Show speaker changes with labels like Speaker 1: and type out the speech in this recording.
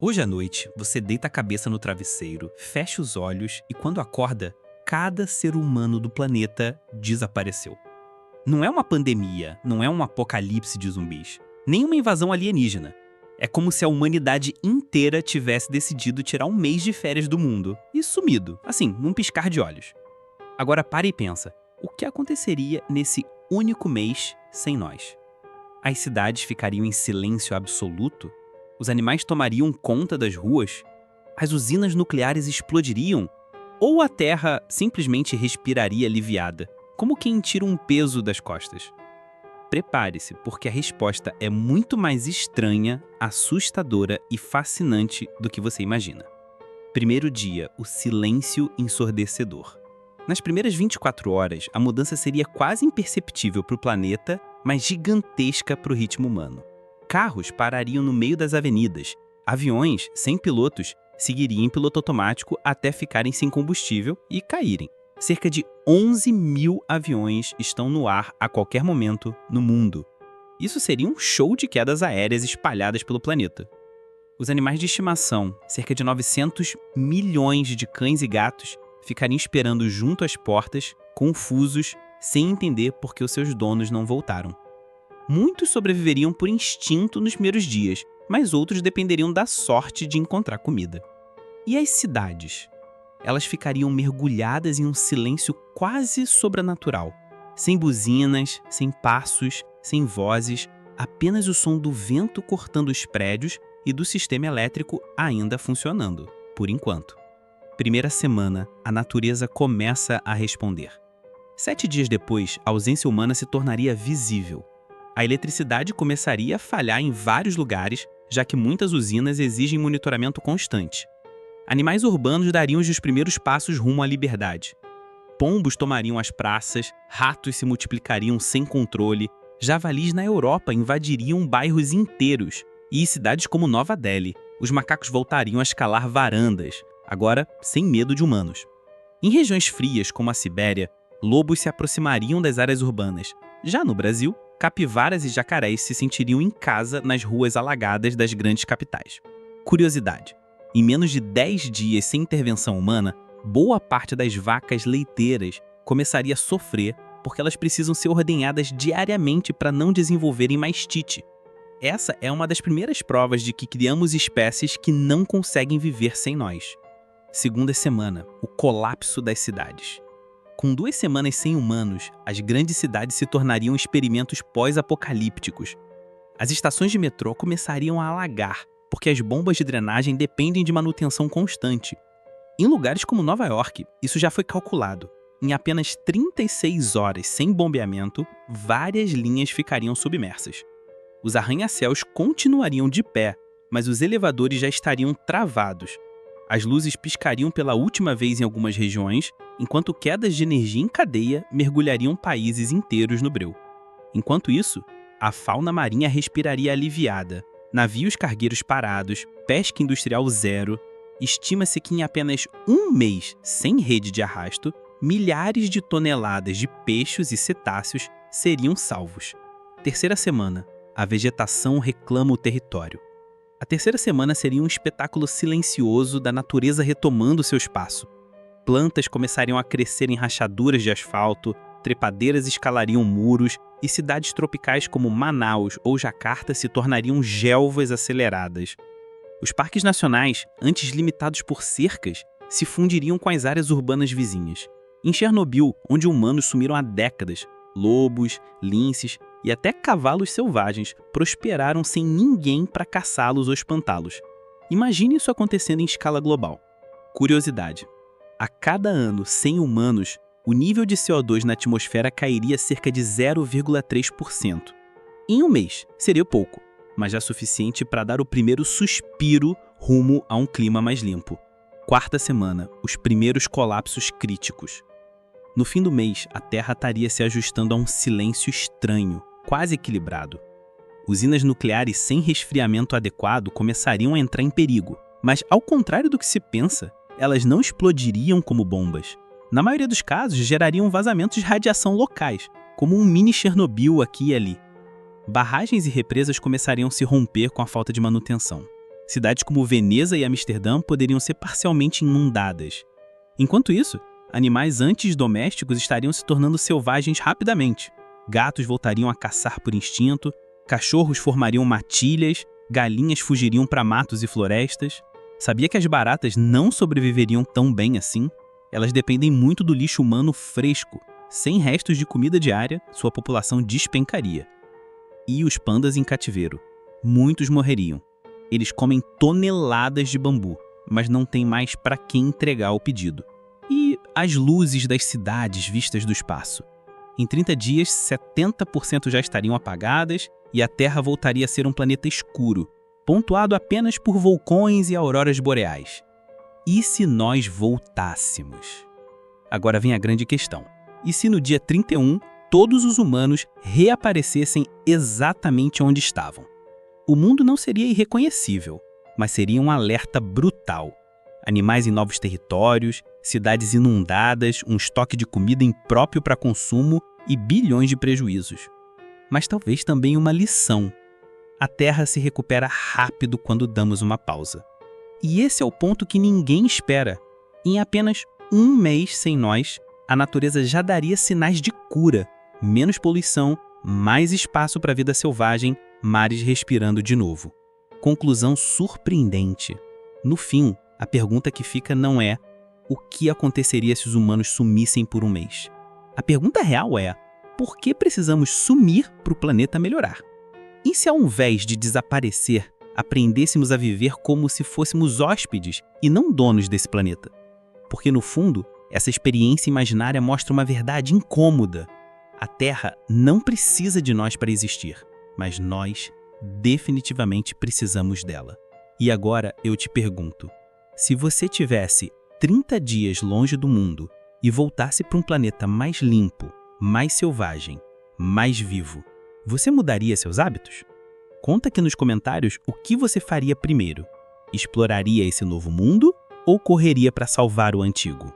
Speaker 1: Hoje à noite, você deita a cabeça no travesseiro, fecha os olhos e quando acorda, cada ser humano do planeta desapareceu. Não é uma pandemia, não é um apocalipse de zumbis, nem uma invasão alienígena. É como se a humanidade inteira tivesse decidido tirar um mês de férias do mundo e sumido, assim, num piscar de olhos. Agora para e pensa, o que aconteceria nesse único mês sem nós? As cidades ficariam em silêncio absoluto? Os animais tomariam conta das ruas? As usinas nucleares explodiriam? Ou a Terra simplesmente respiraria aliviada, como quem tira um peso das costas? Prepare-se, porque a resposta é muito mais estranha, assustadora e fascinante do que você imagina. Primeiro dia, o silêncio ensurdecedor. Nas primeiras 24 horas, a mudança seria quase imperceptível para o planeta, mas gigantesca para o ritmo humano. Carros parariam no meio das avenidas, aviões, sem pilotos, seguiriam em piloto automático até ficarem sem combustível e caírem. Cerca de 11 mil aviões estão no ar a qualquer momento no mundo. Isso seria um show de quedas aéreas espalhadas pelo planeta. Os animais de estimação, cerca de 900 milhões de cães e gatos, ficariam esperando junto às portas, confusos, sem entender por que os seus donos não voltaram. Muitos sobreviveriam por instinto nos primeiros dias, mas outros dependeriam da sorte de encontrar comida. E as cidades? Elas ficariam mergulhadas em um silêncio quase sobrenatural. Sem buzinas, sem passos, sem vozes, apenas o som do vento cortando os prédios e do sistema elétrico ainda funcionando, por enquanto. Primeira semana, a natureza começa a responder. 7 dias depois, a ausência humana se tornaria visível. A eletricidade começaria a falhar em vários lugares, já que muitas usinas exigem monitoramento constante. Animais urbanos dariam os primeiros passos rumo à liberdade. Pombos tomariam as praças, ratos se multiplicariam sem controle, javalis na Europa invadiriam bairros inteiros, e em cidades como Nova Delhi, os macacos voltariam a escalar varandas, agora sem medo de humanos. Em regiões frias, como a Sibéria, lobos se aproximariam das áreas urbanas. Já no Brasil, capivaras e jacarés se sentiriam em casa nas ruas alagadas das grandes capitais. Curiosidade: em menos de 10 dias sem intervenção humana, boa parte das vacas leiteiras começaria a sofrer porque elas precisam ser ordenhadas diariamente para não desenvolverem mastite. Essa é uma das primeiras provas de que criamos espécies que não conseguem viver sem nós. Segunda semana, o colapso das cidades. Com 2 semanas sem humanos, as grandes cidades se tornariam experimentos pós-apocalípticos. As estações de metrô começariam a alagar, porque as bombas de drenagem dependem de manutenção constante. Em lugares como Nova York, isso já foi calculado. Em apenas 36 horas sem bombeamento, várias linhas ficariam submersas. Os arranha-céus continuariam de pé, mas os elevadores já estariam travados. As luzes piscariam pela última vez em algumas regiões, enquanto quedas de energia em cadeia mergulhariam países inteiros no breu. Enquanto isso, a fauna marinha respiraria aliviada. Navios cargueiros parados, pesca industrial zero. Estima-se que em apenas um mês sem rede de arrasto, milhares de toneladas de peixes e cetáceos seriam salvos. Terceira semana, a vegetação reclama o território. A terceira semana seria um espetáculo silencioso da natureza retomando seu espaço. Plantas começariam a crescer em rachaduras de asfalto, trepadeiras escalariam muros e cidades tropicais como Manaus ou Jacarta se tornariam gelvas aceleradas. Os parques nacionais, antes limitados por cercas, se fundiriam com as áreas urbanas vizinhas. Em Chernobyl, onde humanos sumiram há décadas, lobos, linces e até cavalos selvagens prosperaram sem ninguém para caçá-los ou espantá-los. Imagine isso acontecendo em escala global. Curiosidade: a cada ano sem humanos, o nível de CO2 na atmosfera cairia cerca de 0,3%. Em um mês, seria pouco, mas já suficiente para dar o primeiro suspiro rumo a um clima mais limpo. Quarta semana, os primeiros colapsos críticos. No fim do mês, a Terra estaria se ajustando a um silêncio estranho, quase equilibrado. Usinas nucleares sem resfriamento adequado começariam a entrar em perigo, mas ao contrário do que se pensa, elas não explodiriam como bombas. Na maioria dos casos, gerariam vazamentos de radiação locais, como um mini Chernobyl aqui e ali. Barragens e represas começariam a se romper com a falta de manutenção. Cidades como Veneza e Amsterdã poderiam ser parcialmente inundadas. Enquanto isso, animais antes domésticos estariam se tornando selvagens rapidamente. Gatos voltariam a caçar por instinto, cachorros formariam matilhas, galinhas fugiriam para matos e florestas. Sabia que as baratas não sobreviveriam tão bem assim? Elas dependem muito do lixo humano fresco. Sem restos de comida diária, sua população despencaria. E os pandas em cativeiro? Muitos morreriam. Eles comem toneladas de bambu, mas não tem mais para quem entregar o pedido. E as luzes das cidades vistas do espaço? Em 30 dias, 70% já estariam apagadas e a Terra voltaria a ser um planeta escuro, pontuado apenas por vulcões e auroras boreais. E se nós voltássemos? Agora vem a grande questão. E se no dia 31, todos os humanos reaparecessem exatamente onde estavam? O mundo não seria irreconhecível, mas seria um alerta brutal. Animais em novos territórios, cidades inundadas, um estoque de comida impróprio para consumo e bilhões de prejuízos. Mas talvez também uma lição. A Terra se recupera rápido quando damos uma pausa. E esse é o ponto que ninguém espera. Em apenas um mês sem nós, a natureza já daria sinais de cura. Menos poluição, mais espaço para a vida selvagem, mares respirando de novo. Conclusão surpreendente. No fim, a pergunta que fica não é o que aconteceria se os humanos sumissem por um mês. A pergunta real é: por que precisamos sumir para o planeta melhorar? E se ao invés de desaparecer, aprendêssemos a viver como se fôssemos hóspedes e não donos desse planeta? Porque no fundo, essa experiência imaginária mostra uma verdade incômoda. A Terra não precisa de nós para existir, mas nós definitivamente precisamos dela. E agora eu te pergunto, se você tivesse 30 dias longe do mundo e voltasse para um planeta mais limpo, mais selvagem, mais vivo, você mudaria seus hábitos? Conta aqui nos comentários o que você faria primeiro. Exploraria esse novo mundo ou correria para salvar o antigo?